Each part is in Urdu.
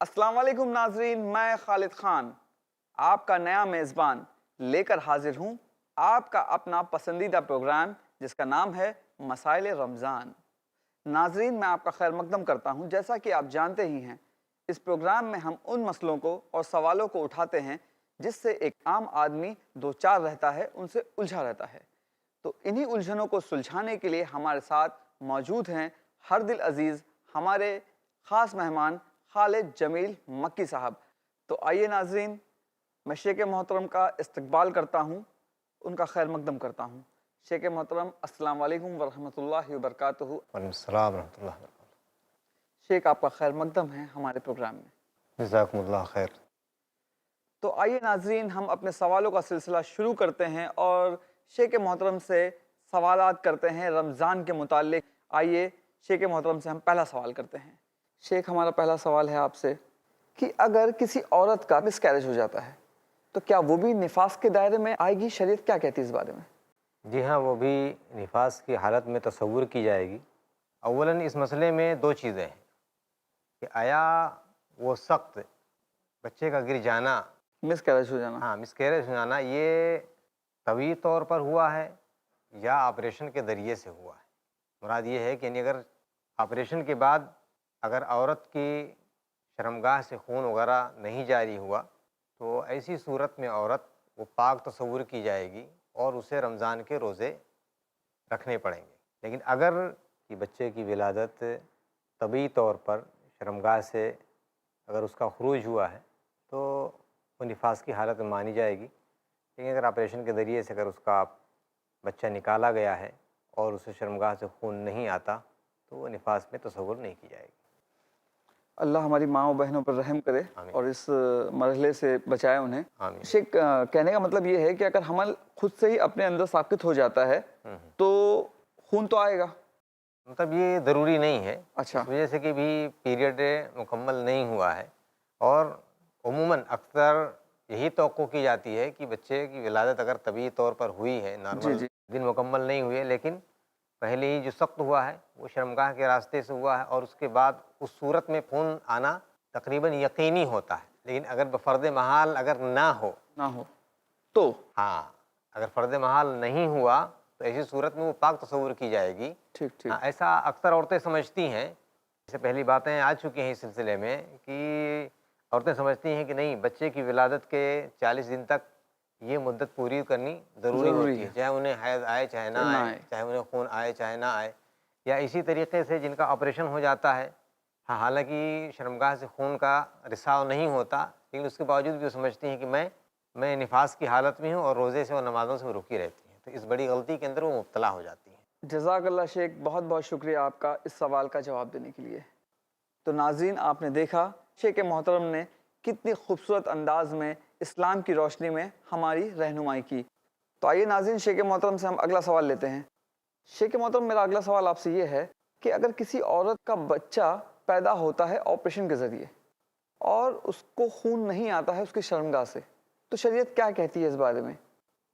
السلام علیکم ناظرین، میں خالد خان آپ کا نیا میزبان لے کر حاضر ہوں آپ کا اپنا پسندیدہ پروگرام جس کا نام ہے مسائل رمضان۔ ناظرین، میں آپ کا خیر مقدم کرتا ہوں۔ جیسا کہ آپ جانتے ہی ہیں، اس پروگرام میں ہم ان مسئلوں کو اور سوالوں کو اٹھاتے ہیں جس سے ایک عام آدمی دو چار رہتا ہے، ان سے الجھا رہتا ہے۔ تو انہی الجھنوں کو سلجھانے کے لیے ہمارے ساتھ موجود ہیں ہر دل عزیز ہمارے خاص مہمان خالد جمیل مکی صاحب۔ تو آئیے ناظرین، میں شیخ محترم کا استقبال کرتا ہوں، ان کا خیر مقدم کرتا ہوں۔ شیخ محترم، السلام علیکم ورحمۃ اللہ وبرکاتہ۔ وعلیکم السلام ورحمۃ اللہ وبرکاتہ۔ شیخ، آپ کا خیر مقدم ہے ہمارے پروگرام میں۔ جزاکم اللہ خیر۔ تو آئیے ناظرین، ہم اپنے سوالوں کا سلسلہ شروع کرتے ہیں اور شیخ محترم سے سوالات کرتے ہیں رمضان کے متعلق۔ آئیے شیخ محترم سے ہم پہلا سوال کرتے ہیں۔ شیخ، ہمارا پہلا سوال ہے آپ سے کہ اگر کسی عورت کا مس کیریج ہو جاتا ہے تو کیا وہ بھی نفاس کے دائرے میں آئے گی؟ شریعت کیا کہتی ہے اس بارے میں؟ جی ہاں، وہ بھی نفاس کی حالت میں تصور کی جائے گی۔ اولاً اس مسئلے میں دو چیزیں ہیں کہ آیا وہ سخت بچے کا گر جانا، مس کیریج ہو جانا، مس کیریج ہو جانا، یہ طبعی طور پر ہوا ہے یا آپریشن کے ذریعے سے ہوا ہے؟ مراد یہ ہے کہ یعنی اگر آپریشن کے بعد اگر عورت کی شرمگاہ سے خون وغیرہ نہیں جاری ہوا تو ایسی صورت میں عورت وہ پاک تصور کی جائے گی اور اسے رمضان کے روزے رکھنے پڑیں گے۔ لیکن اگر کہ بچے کی ولادت طبعی طور پر شرمگاہ سے اگر اس کا خروج ہوا ہے تو وہ نفاس کی حالت میں مانی جائے گی۔ لیکن اگر آپریشن کے ذریعے سے اگر اس کا بچہ نکالا گیا ہے اور اسے شرمگاہ سے خون نہیں آتا تو وہ نفاس میں تصور نہیں کی جائے گی۔ اللہ ہماری ماں و بہنوں پر رحم کرے آمین۔ اور اس مرحلے سے بچائے انہیں۔ آمین۔ شیخ، کہنے کا مطلب یہ ہے کہ اگر حمل خود سے ہی اپنے اندر ساقط ہو جاتا ہے تو خون تو آئے گا؟ مطلب یہ ضروری نہیں ہے، اچھا، اس وجہ سے کہ بھی پیریڈ مکمل نہیں ہوا ہے، اور عموماً اکثر یہی توقع کی جاتی ہے کہ بچے کی ولادت اگر طبعی طور پر ہوئی ہے، جی نارمل جی، دن مکمل نہیں ہوئے، لیکن پہلے ہی جو سخت ہوا ہے وہ شرمگاہ کے راستے سے ہوا ہے اور اس کے بعد اس صورت میں خون آنا تقریباً یقینی ہوتا ہے۔ لیکن اگر بفرض محال اگر نہ ہو تو اگر فرض محال نہیں ہوا تو ایسی صورت میں وہ پاک تصور کی جائے گی۔ ٹھیک ٹھیک، ایسا اکثر عورتیں سمجھتی ہیں، اس سے پہلی باتیں آ چکی ہیں اس سلسلے میں کہ عورتیں سمجھتی ہیں کہ نہیں، بچے کی ولادت کے 40 دن تک یہ مدت پوری کرنی ضروری ہوتی ہے، چاہے انہیں حیض آئے چاہے نہ آئے، چاہے انہیں خون آئے چاہے نہ آئے۔ یا اسی طریقے سے جن کا آپریشن ہو جاتا ہے، حالانکہ شرمگاہ سے خون کا رساؤ نہیں ہوتا، لیکن اس کے باوجود بھی وہ سمجھتی ہیں کہ میں نفاس کی حالت میں ہوں اور روزے سے اور نمازوں سے رکی رہتی ہیں، تو اس بڑی غلطی کے اندر وہ مبتلا ہو جاتی ہیں۔ جزاک اللہ شیخ، بہت بہت شکریہ آپ کا اس سوال کا جواب دینے کے لیے۔ تو ناظرین، آپ نے دیکھا شیخ محترم نے کتنی خوبصورت انداز میں اسلام کی روشنی میں ہماری رہنمائی کی۔ تو آئیے ناظرین، شیخ محترم سے ہم اگلا سوال لیتے ہیں۔ شیخ محترم، میرا اگلا سوال آپ سے یہ ہے کہ اگر کسی عورت کا بچہ پیدا ہوتا ہے آپریشن کے ذریعے اور اس کو خون نہیں آتا ہے اس کی شرمگاہ سے، تو شریعت کیا کہتی ہے اس بارے میں؟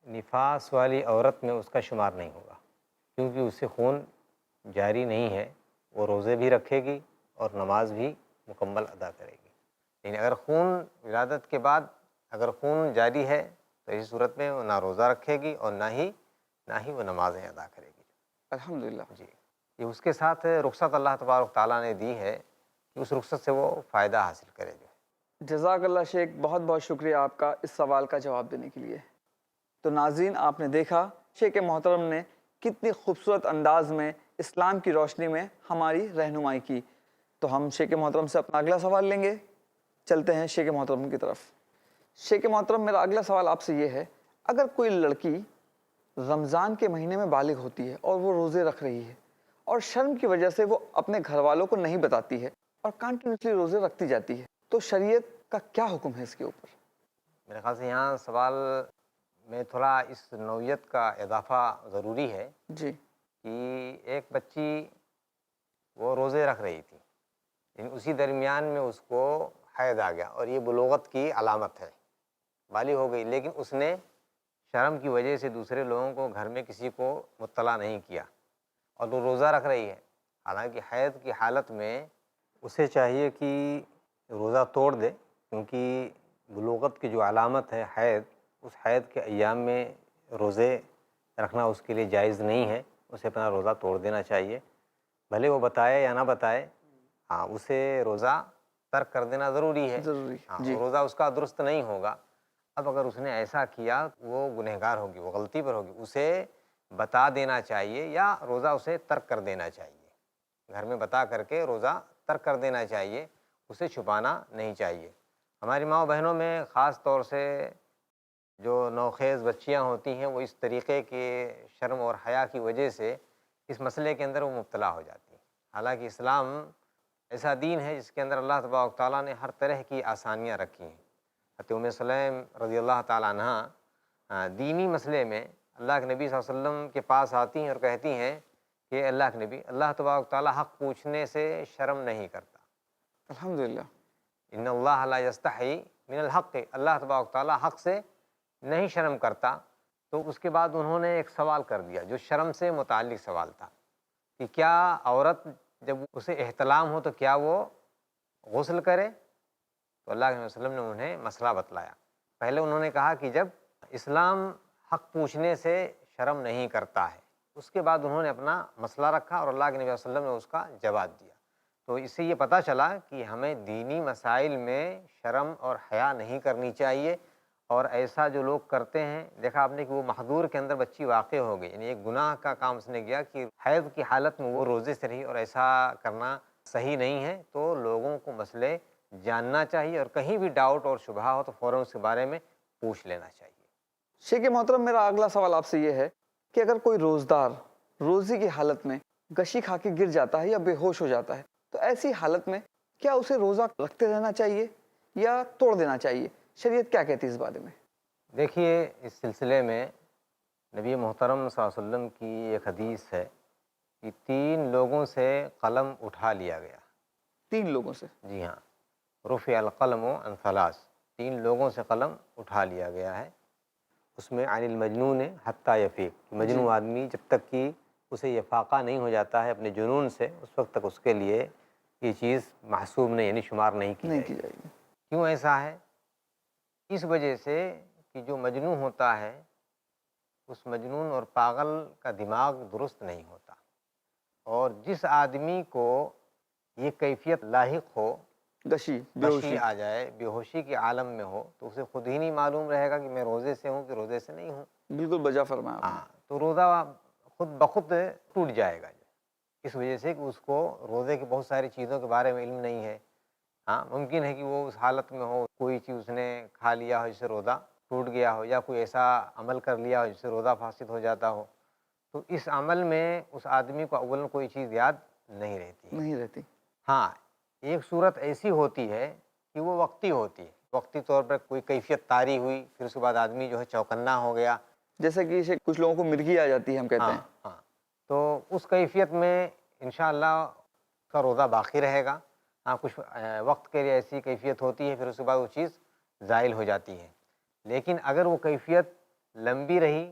نفاس والی عورت میں اس کا شمار نہیں ہوگا، کیونکہ اس سے خون جاری نہیں ہے، وہ روزے بھی رکھے گی اور نماز بھی مکمل ادا کرے گی۔ لیکن اگر خون ولادت کے بعد اگر خون جاری ہے تو اسی صورت میں وہ نہ روزہ رکھے گی اور نہ ہی وہ نمازیں ادا کرے گی۔ الحمدللہ۔ جی، یہ اس کے ساتھ رخصت اللہ تبارک تعالیٰ نے دی ہے کہ اس رخصت سے وہ فائدہ حاصل کرے جو ہے۔ جزاک اللہ شیخ، بہت بہت شکریہ آپ کا اس سوال کا جواب دینے کے لیے۔ تو ناظرین، آپ نے دیکھا شیخ محترم نے کتنی خوبصورت انداز میں اسلام کی روشنی میں ہماری رہنمائی کی۔ تو ہم شیخ محترم سے اپنا اگلا سوال لیں گے، چلتے ہیں شیخ محترم کی طرف۔ شیخ محترم، میرا اگلا سوال آپ سے یہ ہے، اگر کوئی لڑکی رمضان کے مہینے میں بالغ ہوتی ہے اور وہ روزے رکھ رہی ہے اور شرم کی وجہ سے وہ اپنے گھر والوں کو نہیں بتاتی ہے اور کنٹینیوسلی روزے رکھتی جاتی ہے، تو شریعت کا کیا حکم ہے اس کے اوپر؟ میرے خیال سے یہاں سوال میں تھوڑا اس نوعیت کا اضافہ ضروری ہے جی، کہ ایک بچی وہ روزے رکھ رہی تھی، لیکن اسی درمیان میں اس کو حیض آ گیا اور یہ بلوغت کی علامت ہے، بالغ ہو گئی، لیکن اس نے شرم کی وجہ سے دوسرے لوگوں کو گھر میں کسی کو مطلع نہیں کیا اور وہ روزہ رکھ رہی ہے۔ حالانکہ حیض کی حالت میں اسے چاہیے کہ روزہ توڑ دے، کیونکہ بلوغت کی جو علامت ہے حید، اس حید کے ایام میں روزے رکھنا اس کے لیے جائز نہیں ہے، اسے اپنا روزہ توڑ دینا چاہیے، بھلے وہ بتائے یا نہ بتائے، ہاں اسے روزہ ترک کر دینا ضروری ہے، ضروری ہاں جی روزہ اس کا درست نہیں ہوگا۔ اب اگر اس نے ایسا کیا وہ گنہگار ہوگی، وہ غلطی پر ہوگی، اسے بتا دینا چاہیے یا روزہ اسے ترک کر دینا چاہیے، گھر میں بتا کر کے روزہ ترک کر دینا چاہیے، اسے چھپانا نہیں چاہیے۔ ہماری ماں بہنوں میں خاص طور سے جو نوخیز بچیاں ہوتی ہیں وہ اس طریقے کے شرم اور حیا کی وجہ سے اس مسئلے کے اندر وہ مبتلا ہو جاتی ہیں، حالانکہ اسلام ایسا دین ہے جس کے اندر اللہ تبارک تعالیٰ نے ہر طرح کی آسانیاں رکھی ہیں۔ حضرت ام سلیم رضی اللہ تعالیٰ عنہ دینی مسئلے میں اللہ کے نبی صلی اللہ علیہ وسلم کے پاس آتی ہیں اور کہتی ہیں کہ اللہ کے نبی، اللہ تبارک تعالیٰ حق پوچھنے سے شرم نہیں کرتا، الحمدللہ ان اللہ لا یستحی من الحق، اللہ تبارک تعالیٰ حق سے نہیں شرم کرتا۔ تو اس کے بعد انہوں نے ایک سوال کر دیا جو شرم سے متعلق سوال تھا کہ کیا عورت جب اسے احتلام ہو تو کیا وہ غسل کرے؟ تو اللہ کے نبی صلی اللہ علیہ وسلم نے انہیں مسئلہ بتلایا۔ پہلے انہوں نے کہا کہ جب اسلام حق پوچھنے سے شرم نہیں کرتا ہے، اس کے بعد انہوں نے اپنا مسئلہ رکھا اور اللہ کے نبی صلی اللہ علیہ وسلم نے اس کا جواب دیا۔ تو اس سے یہ پتہ چلا کہ ہمیں دینی مسائل میں شرم اور حیا نہیں کرنی چاہیے، اور ایسا جو لوگ کرتے ہیں، دیکھا آپ نے کہ وہ محظور کے اندر بچی واقع ہو گئی، یعنی ایک گناہ کا کام اس نے کیا کہ حیض کی حالت میں وہ روزے سے رہی، اور ایسا کرنا صحیح نہیں ہے۔ تو لوگوں کو مسئلے جاننا چاہیے، اور کہیں بھی ڈاؤٹ اور شبہ ہو تو فوراً اس کے بارے میں پوچھ لینا چاہیے۔ شیخ محترم، میرا اگلا سوال آپ سے یہ ہے کہ اگر کوئی روزدار روزی کی حالت میں گشی کھا کے گر جاتا ہے یا بے ہوش ہو جاتا ہے تو ایسی حالت میں کیا اسے روزہ رکھتے رہنا چاہیے یا توڑ دینا چاہیے؟ شریعت کیا کہتی ہے اس بارے میں؟ دیکھیے، اس سلسلے میں نبی محترم صلی اللہ علیہ وسلم کی ایک حدیث ہے کہ 3 لوگوں سے قلم اٹھا لیا گیا۔ 3 لوگوں سے؟ جی ہاں، رفع القلم عن 3، 3 لوگوں سے قلم اٹھا لیا گیا ہے۔ اس میں عن المجنون حتیٰ یفیق، مجنون آدمی جب تک کہ اسے یہ فاقہ نہیں ہو جاتا ہے اپنے جنون سے، اس وقت تک اس کے لیے یہ چیز محسوب نہیں، یعنی شمار نہیں کی جائے گی۔ کیوں ایسا ہے؟ اس وجہ سے کہ جو مجنون ہوتا ہے اس مجنون اور پاگل کا دماغ درست نہیں ہوتا، اور جس آدمی کو یہ کیفیت لاحق ہو، گشی بشی آ جائے، بے ہوشی کے عالم میں ہو، تو اسے خود ہی نہیں معلوم رہے گا کہ میں روزے سے ہوں کہ روزے سے نہیں ہوں۔ بالکل بجا فرمایا آپ نے۔ ہاں، تو روزہ خود بخود ٹوٹ جائے گا، اس وجہ سے کہ اس کو روزے کی بہت ساری چیزوں کے بارے میں علم نہیں ہے۔ ہاں، ممکن ہے کہ وہ اس حالت میں ہو، کوئی چیز اس نے کھا لیا ہو جس سے روزہ ٹوٹ گیا ہو، یا کوئی ایسا عمل کر لیا ہو جس سے روزہ فاسد ہو جاتا ہو، تو اس عمل میں اس آدمی کو اولاً کوئی چیز یاد نہیں رہتی۔ ہاں، ایک صورت ایسی ہوتی ہے کہ وہ وقتی ہوتی ہے، وقتی طور پر کوئی کیفیت طاری ہوئی، پھر اس کے بعد آدمی جو ہے چوکنا ہو گیا، جیسے کہ کچھ لوگوں کو مرگی آ جاتی ہے، ہم کہتے ہیں۔ ہاں، تو اس کیفیت میں انشاءاللہ اس کا روزہ باقی رہے گا۔ ہاں، کچھ وقت کے لیے ایسی کیفیت ہوتی ہے، پھر اس کے بعد وہ چیز زائل ہو جاتی ہے، لیکن اگر وہ کیفیت لمبی رہی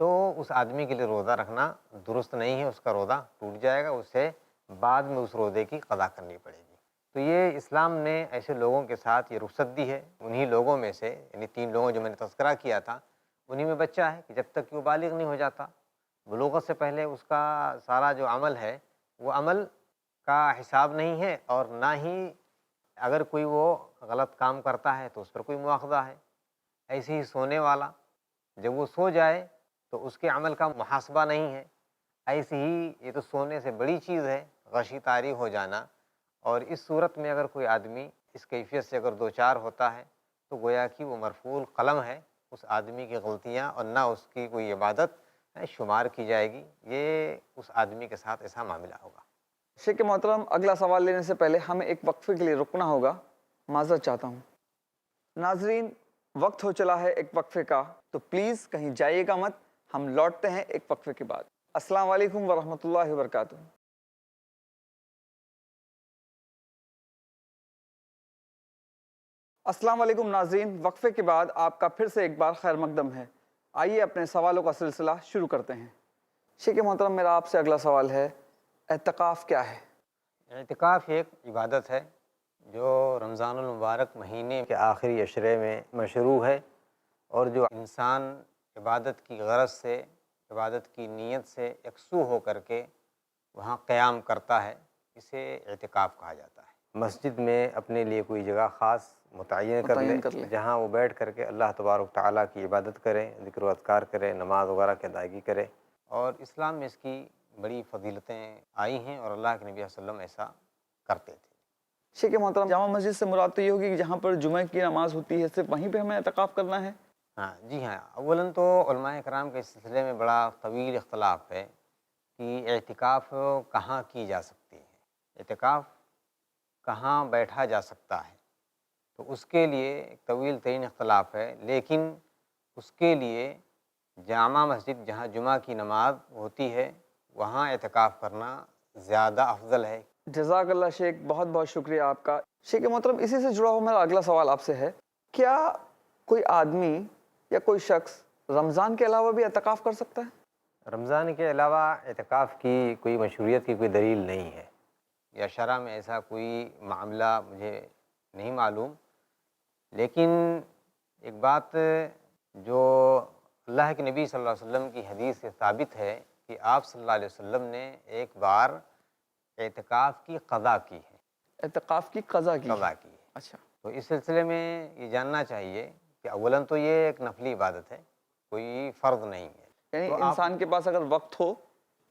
تو اس آدمی کے لیے روزہ رکھنا درست نہیں ہے، اس کا روزہ ٹوٹ جائے گا، اسے بعد میں اس روزے کی قضا کرنی پڑے گی۔ تو یہ اسلام نے ایسے لوگوں کے ساتھ یہ رخصت دی ہے۔ انہی لوگوں میں سے، یعنی 3 لوگوں جو میں نے تذکرہ کیا تھا، انہی میں بچہ ہے کہ جب تک کہ وہ بالغ نہیں ہو جاتا، بلوغت سے پہلے اس کا سارا جو عمل ہے وہ عمل کا حساب نہیں ہے، اور نہ ہی اگر کوئی وہ غلط کام کرتا ہے تو اس پر کوئی مواخذہ ہے۔ ایسے ہی سونے والا جب وہ سو جائے تو اس کے عمل کا محاسبہ نہیں ہے۔ ایسے ہی یہ تو سونے سے بڑی چیز ہے غشی طاری ہو جانا، اور اس صورت میں اگر کوئی آدمی اس کیفیت سے اگر دوچار ہوتا ہے تو گویا کہ وہ مرفوع القلم ہے، اس آدمی کی غلطیاں اور نہ اس کی کوئی عبادت شمار کی جائے گی، یہ اس آدمی کے ساتھ ایسا معاملہ ہوگا۔ شیخ محترم، اگلا سوال لینے سے پہلے ہمیں ایک وقفے کے لیے رکنا ہوگا، معذرت چاہتا ہوں۔ ناظرین، وقت ہو چلا ہے ایک وقفے کا، تو پلیز کہیں جائیے گا مت، ہم لوٹتے ہیں ایک وقفے کے بعد۔ السلام علیکم ورحمۃ اللہ وبرکاتہ۔ السلام علیکم ناظرین، وقفے کے بعد آپ کا پھر سے ایک بار خیر مقدم ہے۔ آئیے اپنے سوالوں کا سلسلہ شروع کرتے ہیں۔ شیخ محترم، میرا آپ سے اگلا سوال ہے، اعتکاف کیا ہے؟ اعتکاف ایک عبادت ہے جو رمضان المبارک مہینے کے آخری عشرے میں مشروع ہے، اور جو انسان عبادت کی غرض سے، عبادت کی نیت سے یکسو ہو کر کے وہاں قیام کرتا ہے، اسے اعتکاف کہا جاتا ہے۔ مسجد میں اپنے لیے کوئی جگہ خاص متعین کر لے جہاں وہ بیٹھ کر کے اللہ تبارک تعالیٰ کی عبادت کرے، ذکر و اذکار کرے، نماز وغیرہ کی ادائیگی کرے، اور اسلام میں اس کی بڑی فضیلتیں آئی ہیں، اور اللہ کے نبی صلی اللہ علیہ وسلم ایسا کرتے تھے۔ شیخ محترم، جامع مسجد سے مراد تو یہ ہوگی کہ جہاں پر جمعہ کی نماز ہوتی ہے صرف وہیں پہ ہمیں اعتکاف کرنا ہے؟ ہاں جی ہاں، اولاً تو علماء کرام کے اس سلسلے میں بڑا طویل اختلاف ہے کہ اعتکاف کہاں کی جا سکتی ہے، اعتکاف کہاں بیٹھا جا سکتا ہے، تو اس کے لیے ایک طویل ترین اختلاف ہے، لیکن اس کے لیے جامع مسجد جہاں جمعہ کی نماز ہوتی ہے وہاں اعتکاف کرنا زیادہ افضل ہے۔ جزاک اللہ شیخ، بہت بہت شکریہ آپ کا۔ شیخ محترم، اسی سے جڑا ہوا میرا اگلا سوال آپ سے ہے، کیا کوئی آدمی یا کوئی شخص رمضان کے علاوہ بھی اعتکاف کر سکتا ہے؟ رمضان کے علاوہ اعتکاف کی کوئی مشروعیت کی کوئی دلیل نہیں ہے، یا شرع میں ایسا کوئی معاملہ مجھے نہیں معلوم، لیکن ایک بات جو اللہ کے نبی صلی اللہ علیہ وسلم کی حدیث سے ثابت ہے کہ آپ صلی اللہ علیہ وسلم نے ایک بار اعتکاف کی قضا کی ہے، اعتکاف کی قضا کی؟ قضا کی ہے۔ اچھا، تو اس سلسلے میں یہ جاننا چاہیے کہ اولاً تو یہ ایک نفلی عبادت ہے، کوئی فرض نہیں ہے، یعنی تو انسان کے پاس اگر وقت ہو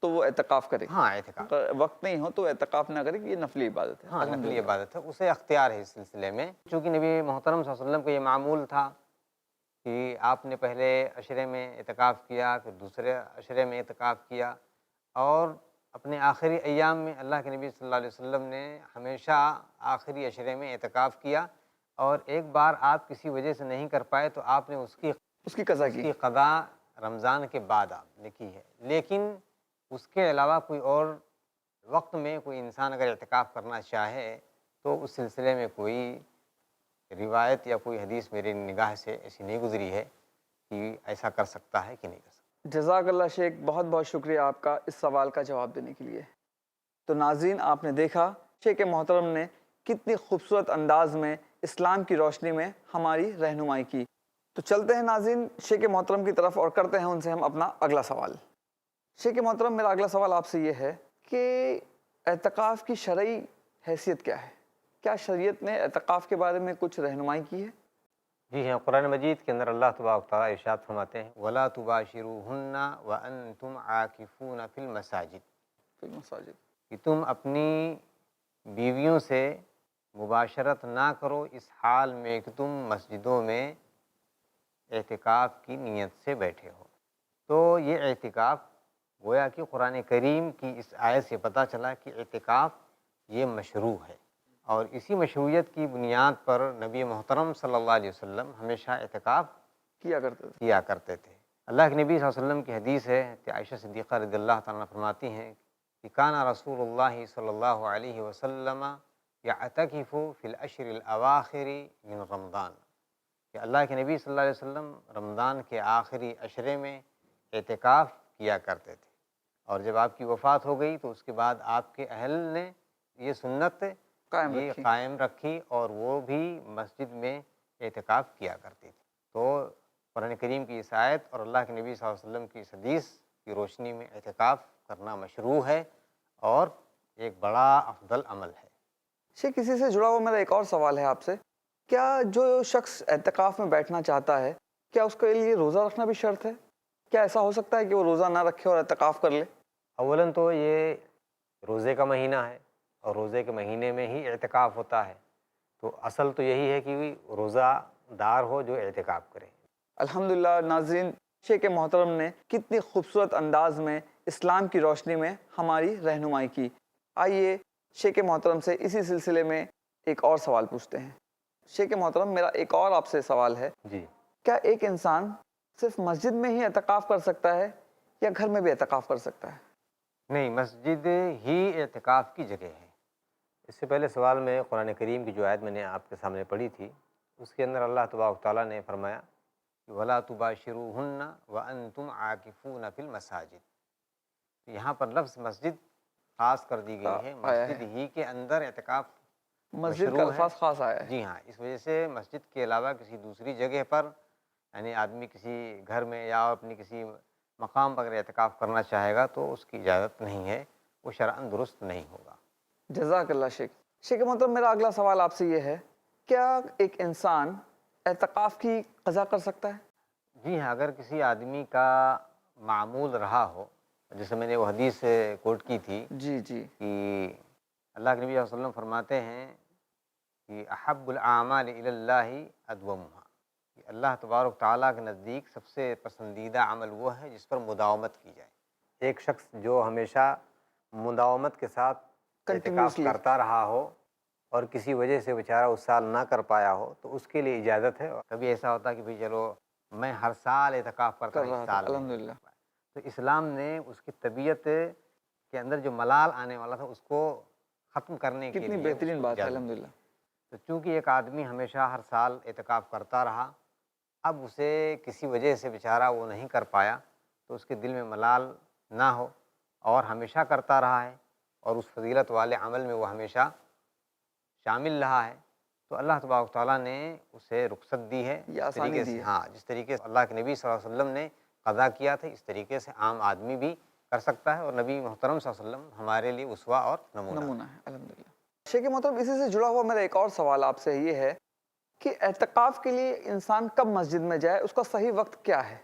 تو وہ اعتکاف کرے، ہاں اعتکاف، اگر وقت نہیں ہو تو اعتکاف نہ کرے، کہ یہ نفلی عبادت ہے۔ ہاں نفلی الحمدللہ۔ عبادت ہے، اسے اختیار ہے اس سلسلے میں، چونکہ نبی محترم صلی اللہ علیہ وسلم کا یہ معمول تھا کہ آپ نے پہلے عشرے میں اعتکاف کیا، پھر دوسرے عشرے میں اعتکاف کیا، اور اپنے آخری ایام میں اللہ کے نبی صلی اللہ علیہ وسلم نے ہمیشہ آخری عشرے میں اعتکاف کیا، اور ایک بار آپ کسی وجہ سے نہیں کر پائے تو آپ نے اس کی قضا کی۔ کی قضا رمضان کے بعد آپ نے کی ہے، لیکن اس کے علاوہ کوئی اور وقت میں کوئی انسان اگر اعتکاف کرنا چاہے تو اس سلسلے میں کوئی روایت یا کوئی حدیث میری نگاہ سے ایسی نہیں گزری ہے کہ ایسا کر سکتا ہے کہ نہیں کر سکتا۔ جزاک اللہ شیخ، بہت بہت شکریہ آپ کا اس سوال کا جواب دینے کے لیے۔ تو ناظرین، آپ نے دیکھا شیخ محترم نے کتنی خوبصورت انداز میں اسلام کی روشنی میں ہماری رہنمائی کی۔ تو چلتے ہیں ناظرین شیخ محترم کی طرف اور کرتے ہیں ان سے ہم اپنا اگلا سوال۔ شیخ محترم، میرا اگلا سوال آپ سے یہ ہے کہ اعتکاف کی شرعی حیثیت کیا ہے؟ کیا شریعت نے اعتکاف کے بارے میں کچھ رہنمائی کی ہے؟ جی ہاں، قرآن مجید کے اندر اللہ تبارک تعالیٰ ارشاد فرماتے ہیں وَلَا تُبَاشِرُوهُنَّ وَأَنْتُمْ عَاكِفُونَ فِي الْمَسَاجِدِ، فی المساجد۔ کہ تم اپنی بیویوں سے مباشرت نہ کرو اس حال میں کہ تم مسجدوں میں اعتکاف کی نیت سے بیٹھے ہو۔ تو یہ اعتکاف گویا کہ قرآن کریم کی اس آیت سے پتہ چلا کہ اعتکاف یہ مشروع ہے، اور اسی مشروعیت کی بنیاد پر نبی محترم صلی اللہ علیہ وسلم ہمیشہ اعتکاف کیا کرتے تھے۔ اللہ کے نبی صلی اللہ علیہ وسلم کی حدیث ہے کہ عائشہ صدیقہ رضی اللہ تعالیٰ عنہ فرماتی ہیں کہ کان رسول اللہ صلی اللہ علیہ وسلم یعتکف فی العشر الاواخر من رمضان، کہ اللہ کے نبی صلی اللہ علیہ وسلم رمضان کے آخری عشرے میں اعتکاف کیا کرتے تھے، اور جب آپ کی وفات ہو گئی تو اس کے بعد آپ کے اہل نے یہ سنت قائم رکھی، اور وہ بھی مسجد میں اعتکاف کیا کرتی تھی۔ تو قرآن کریم کی اس آیت اور اللہ کے نبی صلی اللہ علیہ وسلم کی اس حدیث کی روشنی میں اعتکاف کرنا مشروع ہے اور ایک بڑا افضل عمل ہے۔ شیخ، اسی سے جڑا ہوا میرا ایک اور سوال ہے آپ سے، کیا جو شخص اعتکاف میں بیٹھنا چاہتا ہے کیا اس کے لیے روزہ رکھنا بھی شرط ہے؟ کیا ایسا ہو سکتا ہے کہ وہ روزہ نہ رکھے اور اعتکاف کر لے؟ اولاً تو یہ روزے کا مہینہ ہے، اور روزے کے مہینے میں ہی اعتکاف ہوتا ہے، تو اصل تو یہی ہے کہ روزہ دار ہو جو اعتکاف کرے۔ الحمدللہ ناظرین، شیخ محترم نے کتنی خوبصورت انداز میں اسلام کی روشنی میں ہماری رہنمائی کی۔ آئیے شیخ محترم سے اسی سلسلے میں ایک اور سوال پوچھتے ہیں۔ شیخ محترم، میرا ایک اور آپ سے سوال ہے، جی، کیا ایک انسان صرف مسجد میں ہی اعتکاف کر سکتا ہے یا گھر میں بھی اعتکاف کر سکتا ہے؟ نہیں، مسجد ہی اعتکاف کی جگہ ہے۔ اس سے پہلے سوال میں قرآن کریم کی جو آیت میں نے آپ کے سامنے پڑھی تھی، اس کے اندر اللہ تبارک تعالیٰ نے فرمایا کہ وَلَا تُبَاشِرُوهُنَّ وَأَنْتُمْ عَاكِفُونَ فِي الْمَسَاجِدِ، یہاں پر لفظ مسجد خاص کر دی گئی ہے، مسجد ہی کے اندر اعتکاف مسجد کا مشروع ہے۔ الفاظ خاص آیا ہے۔ جی ہاں، اس وجہ سے مسجد کے علاوہ کسی دوسری جگہ پر یعنی آدمی کسی گھر میں یا اپنی کسی مقام پر اگر اعتکاف کرنا چاہے گا تو اس کی اجازت نہیں ہے، وہ شرعاً درست نہیں ہوگا۔ جزاک اللہ شیخ۔ شیخ محترم، میرا اگلا سوال آپ سے یہ ہے، کیا ایک انسان اعتکاف کی قضا کر سکتا ہے؟ جی ہاں، اگر کسی آدمی کا معمول رہا ہو، جیسے میں نے وہ حدیث کوٹ کی تھی جی جی کہ اللہ کے نبی صلی اللہ علیہ وسلم فرماتے ہیں کہ احب الاعمال الی اللہ ادومها، کہ اللہ تبارک تعالیٰ کے نزدیک سب سے پسندیدہ عمل وہ ہے جس پر مداومت کی جائے۔ ایک شخص جو ہمیشہ مداومت کے ساتھ اعتکاف Continuously۔ کرتا رہا ہو اور کسی وجہ سے بیچارہ اس سال نہ کر پایا ہو تو اس کے لیے اجازت ہے۔ کبھی ایسا ہوتا ہے کہ بھئی چلو میں ہر سال اعتکاف کرتا کر ہوں، رہا اس تھا، سال نہیں الحمدللہ۔ کر پایا۔ تو اسلام نے اس کی طبیعت کے اندر جو ملال آنے والا تھا اس کو ختم کرنے کے کتنی لیے اس بہترین کو بات ہے، اجازت دی۔ الحمدللہ۔ تو چونکہ ایک آدمی ہمیشہ ہر سال اعتکاف کرتا رہا، اب اسے کسی وجہ سے بیچارہ وہ نہیں کر پایا تو اس کے دل میں ملال نہ ہو اور ہمیشہ کرتا رہا ہے اور اس فضیلت والے عمل میں وہ ہمیشہ شامل رہا ہے، تو اللہ تبارک تعالیٰ نے اسے رخصت دی ہے۔ یہ اس آسانی طریقے دی سے ہے۔ ہاں، جس طریقے سے اللہ کے نبی صلی اللہ علیہ وسلم نے قضا کیا تھا اس طریقے سے عام آدمی بھی کر سکتا ہے، اور نبی محترم صلی اللہ علیہ وسلم ہمارے لیے اسوہ اور نمونہ ہے، الحمدللہ۔ شیخ محترم، اسی سے جڑا ہوا میرا ایک اور سوال آپ سے یہ ہے کہ اعتکاف کے لیے انسان کب مسجد میں جائے، اس کا صحیح وقت کیا ہے؟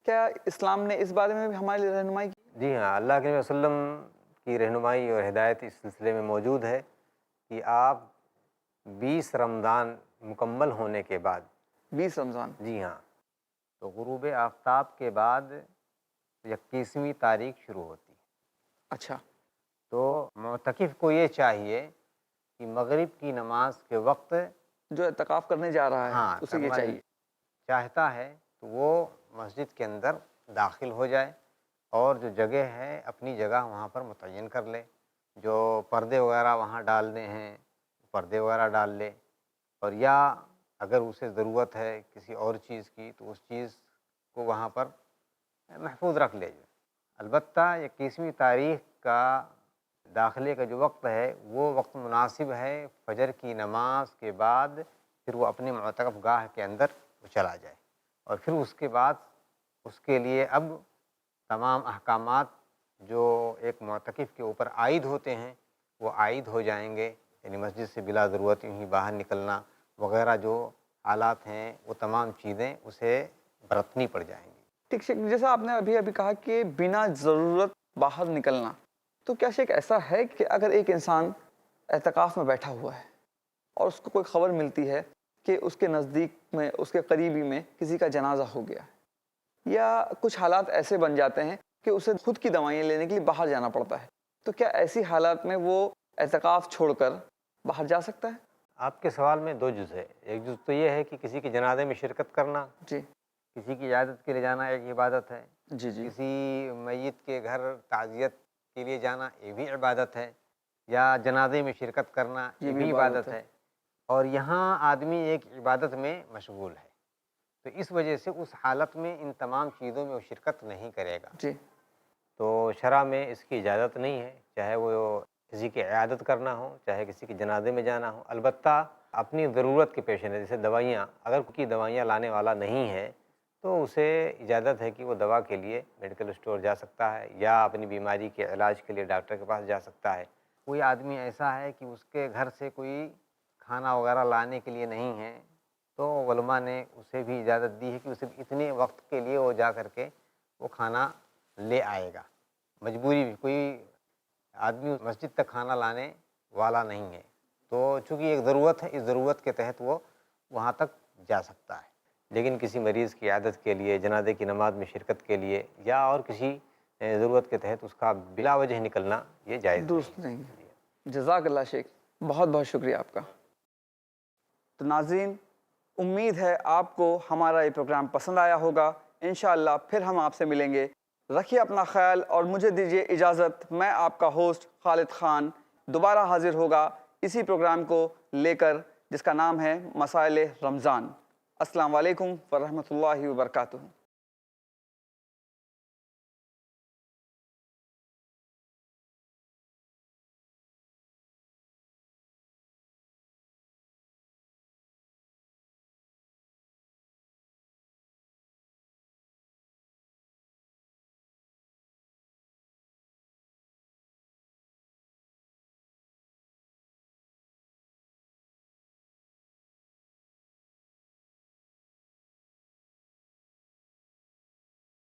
کیا اسلام نے اس بارے میں بھی ہمارے لیے رہنمائی کی؟ جی ہاں، اللہ کے نبی صلی اللہ علیہ وسلم کی رہنمائی اور ہدایت اس سلسلے میں موجود ہے کہ آپ 20 رمضان مکمل ہونے کے بعد، 20 رمضان۔ جی ہاں، تو غروب آفتاب کے بعد 21ویں تاریخ شروع ہوتی ہے، اچھا۔ تو معتکف کو یہ چاہیے کہ مغرب کی نماز کے وقت جو اعتکاف کرنے جا رہا ہے ہاں اسے یہ کرنا چاہیے۔ چاہتا ہے تو وہ مسجد کے اندر داخل ہو جائے اور جو جگہ ہے اپنی جگہ وہاں پر متعین کر لے، جو پردے وغیرہ وہاں ڈالنے ہیں پردے وغیرہ ڈال لے، اور یا اگر اسے ضرورت ہے کسی اور چیز کی تو اس چیز کو وہاں پر محفوظ رکھ لے جائے۔ البتہ 21ویں تاریخ کا داخلے کا جو وقت ہے وہ وقت مناسب ہے فجر کی نماز کے بعد، پھر وہ اپنے معتکف گاہ کے اندر وہ چلا جائے، اور پھر اس کے بعد اس کے لیے اب تمام احکامات جو ایک معتکف کے اوپر عائد ہوتے ہیں وہ عائد ہو جائیں گے، یعنی مسجد سے بلا ضرورت یوں ہی باہر نکلنا وغیرہ جو حالات ہیں وہ تمام چیزیں اسے برتنی پڑ جائیں گی۔ ٹھیک شیخ، جیسا آپ نے ابھی کہا کہ بنا ضرورت باہر نکلنا، تو کیا شیخ ایسا ہے کہ اگر ایک انسان اعتکاف میں بیٹھا ہوا ہے اور اس کو کوئی خبر ملتی ہے کہ اس کے نزدیک میں، اس کے قریبی میں کسی کا جنازہ ہو گیا ہے، یا کچھ حالات ایسے بن جاتے ہیں کہ اسے خود کی دوائیں لینے کے لیے باہر جانا پڑتا ہے، تو کیا ایسی حالات میں وہ اعتکاف چھوڑ کر باہر جا سکتا ہے؟ آپ کے سوال میں 2 جز ہے۔ ایک جز تو یہ ہے کہ کسی کے جنازے میں شرکت کرنا، جی کسی کی عیادت کے لیے جانا ایک عبادت ہے، جی جی کسی میت کے گھر تعزیت کے لیے جانا یہ بھی عبادت ہے، یا جنازے میں شرکت کرنا یہ بھی عبادت ہے، اور یہاں آدمی ایک عبادت میں مشغول ہے، تو اس وجہ سے اس حالت میں ان تمام چیزوں میں وہ شرکت نہیں کرے گا۔ جی تو شرع میں اس کی اجازت نہیں ہے، چاہے وہ کسی کی عیادت کرنا ہو، چاہے کسی کے جنازے میں جانا ہو، البتہ اپنی ضرورت کے پیش نظر، جیسے دوائیاں، اگر کوئی دوائیاں لانے والا نہیں ہے تو اسے اجازت ہے کہ وہ دوا کے لیے میڈیکل اسٹور جا سکتا ہے یا اپنی بیماری کے علاج کے لیے ڈاکٹر کے پاس جا سکتا ہے۔ کوئی آدمی ایسا ہے کہ اس کے گھر سے کوئی کھانا وغیرہ لانے کے لیے نہیں ہے تو علماء نے اسے بھی اجازت دی ہے کہ اسے اتنے وقت کے لیے وہ جا کر کے وہ کھانا لے آئے گا۔ مجبوری بھی، کوئی آدمی مسجد تک کھانا لانے والا نہیں ہے تو چونکہ ایک ضرورت ہے، اس ضرورت کے تحت وہ وہاں تک جا سکتا ہے، لیکن کسی مریض کی عیادت کے لیے، جنازے کی نماز میں شرکت کے لیے یا اور کسی ضرورت کے تحت اس کا بلا وجہ نکلنا یہ جائز درست نہیں ہے۔ جزاک اللہ شیخ، بہت بہت شکریہ آپ کا۔ تو ناظرین، امید ہے آپ کو ہمارا یہ پروگرام پسند آیا ہوگا۔ انشاءاللہ پھر ہم آپ سے ملیں گے۔ رکھیے اپنا خیال اور مجھے دیجیے اجازت۔ میں آپ کا ہوسٹ خالد خان دوبارہ حاضر ہوگا اسی پروگرام کو لے کر جس کا نام ہے مسائل رمضان۔ السلام علیکم ورحمۃ اللہ وبرکاتہ۔